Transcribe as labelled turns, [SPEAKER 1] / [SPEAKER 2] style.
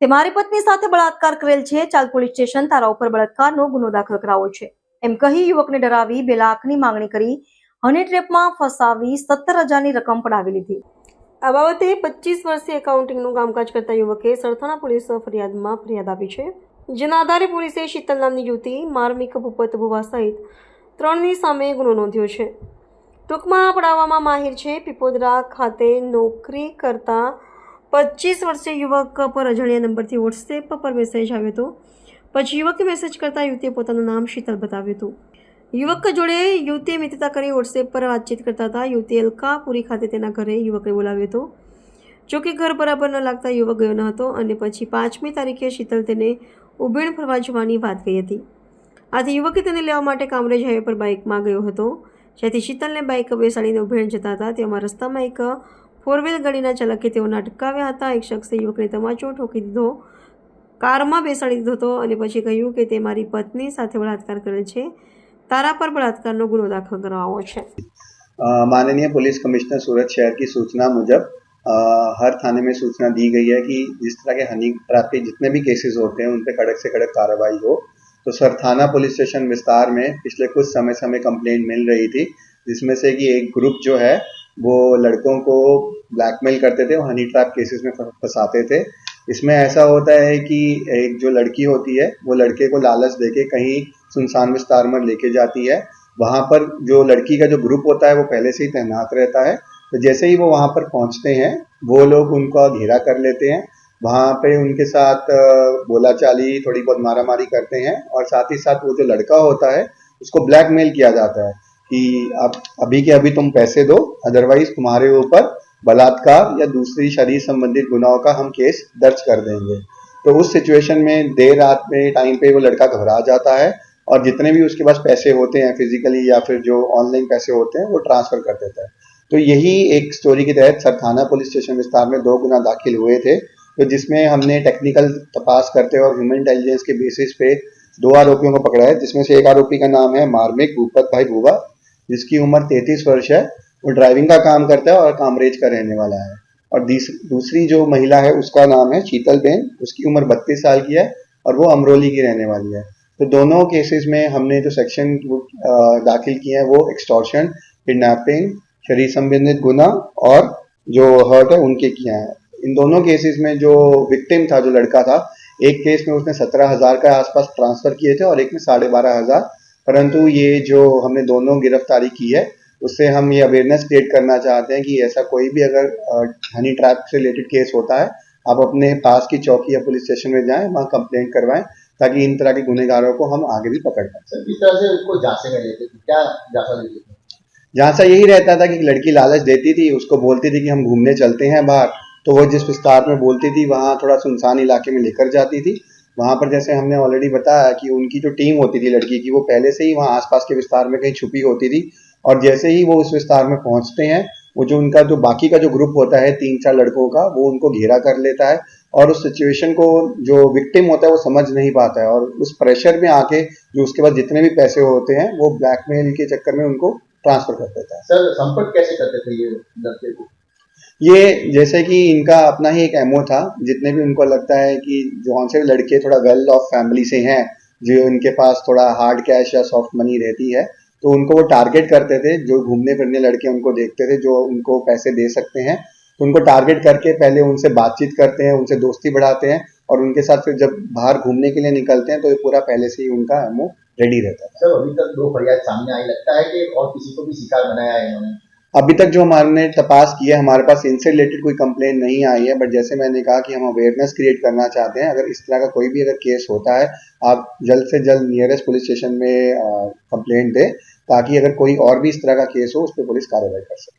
[SPEAKER 1] તે મારી પત્ની સાથે બળાત્કાર કરેલ છે. ચાલ પોલીસ સ્ટેશન તારા ઉપર બળાત્કારનો ગુનો દાખલ કરાવો છે એમ કહી યુવકને ડરાવી 2 લાખની માંગણી કરી હની ટ્રેપમાં ફસાવી 17,000ની રકમ પડાવી લીધી. આ બાબતે 25 વર્ષીય એકાઉન્ટિંગનું કામકાજ કરતા યુવકે સરથાણા પોલીસ ફરિયાદમાં ફરિયાદ આપી છે, જેના આધારે પોલીસે શીતલ નામની યુવતી, માર્મિક ભૂપત ભુવા સહિત 3ની સામે ગુનો નોંધ્યો છે. ટૂંકમાં પડાવવામાં માહિર છે. પીપોદરા ખાતે નોકરી કરતા 25 વર્ષીય યુવક પર અજાણ્યા નંબરથી વોટ્સએપ પર મેસેજ આવ્યો હતો. પછી યુવકે મેસેજ કરતા યુવતીએ પોતાનું નામ શીતલ બતાવ્યું હતું. યુવક જોડે યુવતીએ મિત્રતા કરી વોટ્સએપ પર વાતચીત કરતા હતા. યુવતીએ અલકાપુરી ખાતે તેના ઘરે યુવકને બોલાવ્યો હતો. જોકે ઘર બરાબર ન લાગતા યુવક ગયો ન હતો અને પછી 5મી તારીખે શીતલ તેને ઉભેણ ફરવા જવાની વાત કહી હતી. આથી યુવકે તેને લેવા માટે કામરેજ હાઈવે પર બાઇકમાં ગયો હતો, જ્યાંથી શીતલને બાઇક બેસાડીને ઉભેણ જતા હતા. તેમાં રસ્તામાં એક 4 વ્હીલ ગાડીના ચાલકે તેઓને અટકાવ્યા હતા. એક શખ્સે યુવકને તમાચો ઠોકી દીધો, કારમાં બેસાડી દીધો હતો અને પછી કહ્યું કે તે મારી પત્ની સાથે બળાત્કાર કરે છે, तारा पर बलात्कार गुनो दाखिल करवाओ है।
[SPEAKER 2] माननीय पुलिस कमिश्नर सूरत शहर की सूचना मुजब हर थाने में सूचना दी गई है कि जिस तरह के हनी ट्रैप के जितने भी केसेस होते हैं उन पे कड़क से कड़क कार्रवाई हो। तो सरथाना पुलिस स्टेशन विस्तार में पिछले कुछ समय कंप्लेंट मिल रही थी, जिसमें से कि एक ग्रुप जो है वो लड़कों को ब्लैकमेल करते थे और हनी ट्रैप केसेस में फंसाते थे। इसमें ऐसा होता है कि एक जो लड़की होती है वो लड़के को लालच देके कहीं सुनसान विस्तार में लेके जाती है। वहां पर जो लड़की का जो ग्रुप होता है वो पहले से ही तैनात रहता है। तो जैसे ही वो वहां पर पहुंचते हैं वो लोग उनका घेरा कर लेते हैं, वहां पे उनके साथ बोलाचाली थोड़ी बहुत मारामारी करते हैं और साथ ही साथ वो जो लड़का होता है उसको ब्लैकमेल किया जाता है कि अब अभी के अभी तुम पैसे दो, अदरवाइज तुम्हारे ऊपर बलात्कार या दूसरी शरीर संबंधित गुनाहों का हम केस दर्ज कर देंगे। तो उस सिचुएशन में देर रात में टाइम पे वो लड़का घबरा जाता है और जितने भी उसके पास पैसे होते हैं फिजिकली या फिर जो ऑनलाइन पैसे होते हैं वो ट्रांसफर कर देता है। तो यही एक स्टोरी के तहत सरथाना पुलिस स्टेशन विस्तार में 2 गुना दाखिल हुए थे, तो जिसमें हमने टेक्निकल तपास करते और ह्यूमन इंटेलिजेंस के बेसिस पे 2 आरोपियों को पकड़ा है, जिसमें से एक आरोपी का नाम है मार्मिक भूपत भाई भुवा, जिसकी उम्र 33 वर्ष है। वो ड्राइविंग का काम करता है और कामरेज का रहने वाला है। और दूसरी जो महिला है उसका नाम है शीतल बेन, उसकी उम्र 32 साल की है और वो अमरोली की रहने वाली है। तो दोनों केसेस में हमने जो सेक्शन दाखिल किए हैं वो एक्सटॉर्शन, किडनैपिंग, शरीर संबंधित गुना और जो हर्ट है उनके किए हैं। इन दोनों केसेस में जो विक्टिम था, जो लड़का था, एक केस में उसने 17,000 के आसपास ट्रांसफर किए थे और एक में 12,500। परंतु ये जो हमने दोनों गिरफ्तारी की है उससे हम ये अवेयरनेस क्रिएट करना चाहते हैं कि ऐसा कोई भी अगर हनी ट्रैप से रिलेटेड केस होता है, आप अपने पास की चौकी या पुलिस स्टेशन में जाएं, वहाँ कंप्लेंट करवाएं, ताकि इन तरह के गुनहगारों को हम आगे भी पकड़ पाएं।
[SPEAKER 3] सर, किस तरह से उनको जांचें कर लेते थे? क्या जांचा लेते थे?
[SPEAKER 2] जांचा यही रहता था कि लड़की लालच देती थी, उसको बोलती थी कि हम घूमने चलते हैं बाहर, तो वो जिस विस्तार में बोलती थी वहाँ थोड़ा सुनसान इलाके में लेकर जाती थी। वहां पर जैसे हमने ऑलरेडी बताया कि उनकी जो टीम होती थी लड़की की, वो पहले से ही वहाँ आसपास के विस्तार में कहीं छुपी होती थी और जैसे ही वो उस विस्तार में पहुंचते हैं, वो जो उनका जो बाकी का जो ग्रुप होता है 3-4 लड़कों का, वो उनको घेरा कर लेता है और उस सिचुएशन को जो विक्टिम होता है वो समझ नहीं पाता है और उस प्रेशर में आके जो उसके पास जितने भी पैसे होते हैं वो ब्लैकमेल के चक्कर में उनको ट्रांसफर कर देता है।
[SPEAKER 3] सर, संपर्क कैसे करते थे ये लड़के को?
[SPEAKER 2] ये जैसे कि इनका अपना ही एक एमओ था, जितने भी उनको लगता है कि जो से लड़के थोड़ा वेल ऑफ फैमिली से हैं, जो इनके पास थोड़ा हार्ड कैश या सॉफ्ट मनी रहती है, तो उनको वो टारगेट करते थे। जो घूमने फिरने लड़के उनको देखते थे जो उनको पैसे दे सकते हैं, तो उनको टारगेट करके पहले उनसे बातचीत करते हैं, उनसे दोस्ती बढ़ाते हैं और उनके साथ फिर जब बाहर घूमने के लिए निकलते हैं तो ये पूरा पहले से ही उनका एमओ रेडी रहता है।
[SPEAKER 3] सर, अभी तक 2 फरियाद सामने आई, लगता है कि और किसी को भी शिकार बनाया है इन्होंने?
[SPEAKER 2] अभी तक जो हमने तपास किया है, हमारे पास इनसे रिलेटेड कोई कंप्लेंट नहीं आई है, बट जैसे मैंने कहा कि हम अवेयरनेस क्रिएट करना चाहते हैं। अगर इस तरह का कोई भी अगर केस होता है, आप जल्द से जल्द नियरेस्ट पुलिस स्टेशन में कंप्लेंट दें, ताकि अगर कोई और भी इस तरह का केस हो उस पर पुलिस कार्रवाई कर सके।